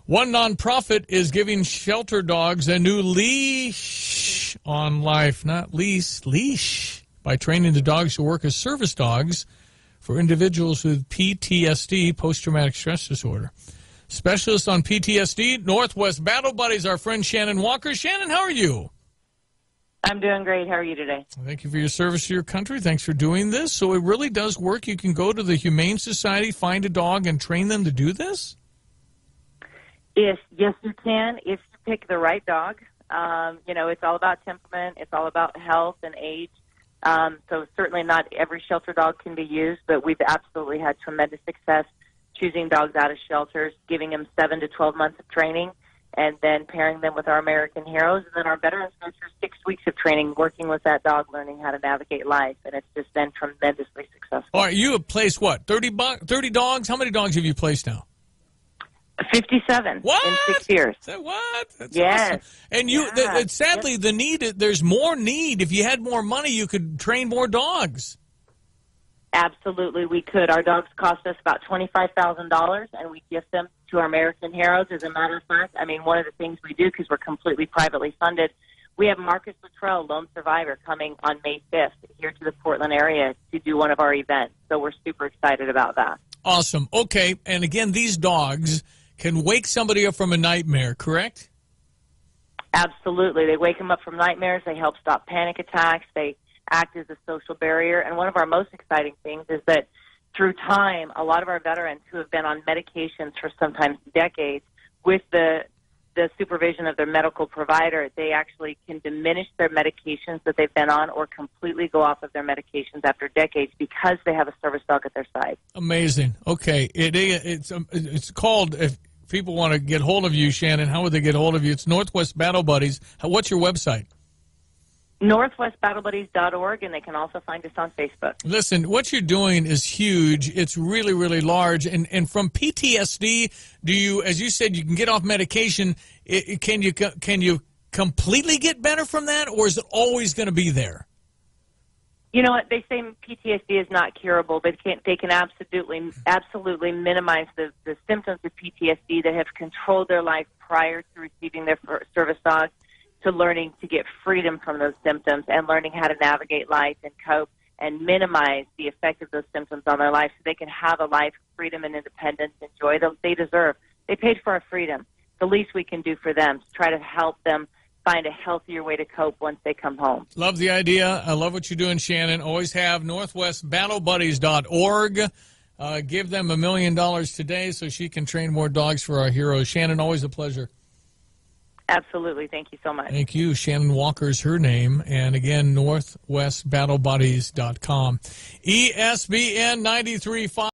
One nonprofit is giving shelter dogs a new leash on life, not leash, by training the dogs to work as service dogs for individuals with PTSD, post-traumatic stress disorder. Specialist on PTSD, Northwest Battle Buddies, our friend Shannon Walker. Shannon, how are you? I'm doing great. How are you today? Thank you for your service to your country. Thanks for doing this. So it really does work. You can go to the Humane Society, find a dog, and train them to do this? Yes, you can if you pick the right dog. It's all about temperament. It's all about health and age. So certainly not every shelter dog can be used, but we've absolutely had tremendous success choosing dogs out of shelters, giving them 7 to 12 months of training, and then pairing them with our American heroes. And then our veterans go through 6 weeks of training working with that dog, learning how to navigate life. And it's just been tremendously successful. All right, you have placed, what, 30 dogs? How many dogs have you placed now? 57 what? in 6 years. What? That's yes. Awesome. And sadly, the need, there's more need. If you had more money, you could train more dogs. Absolutely, we could. Our dogs cost us about $25,000, and we gift them to our American heroes. As a matter of fact, one of the things we do, because we're completely privately funded, we have Marcus Luttrell, lone survivor, coming on May 5th here to the Portland area to do one of our events. So we're super excited about that. Awesome. Okay, and again, these dogs can wake somebody up from a nightmare, correct? Absolutely. They wake them up from nightmares. They help stop panic attacks. They act as a social barrier. And one of our most exciting things is that through time, a lot of our veterans who have been on medications for sometimes decades, with the supervision of their medical provider, they actually can diminish their medications that they've been on or completely go off of their medications after decades because they have a service dog at their side. Amazing. Okay. It's called, if people want to get hold of you, Shannon, how would they get hold of you? It's Northwest Battle Buddies. What's your website? NorthwestBattleBuddies.org, and they can also find us on Facebook. Listen, what you're doing is huge. It's really, really large. And from PTSD, do you, as you said, you can get off medication. Can you completely get better from that, or is it always going to be there? You know what? They say PTSD is not curable, but they can absolutely minimize the symptoms of PTSD that have controlled their life prior to receiving their service dog, to learning to get freedom from those symptoms and learning how to navigate life and cope and minimize the effect of those symptoms on their life so they can have a life of freedom and independence and joy that they deserve. They paid for our freedom. The least we can do for them is try to help them find a healthier way to cope once they come home. Love the idea. I love what you're doing, Shannon. Always have NorthwestBattleBuddies.org. Give them $1 million today so she can train more dogs for our heroes. Shannon, always a pleasure. Absolutely. Thank you so much. Thank you. Shannon Walker's her name. And again, NorthwestBattleBuddies.com. ESBN 93.5.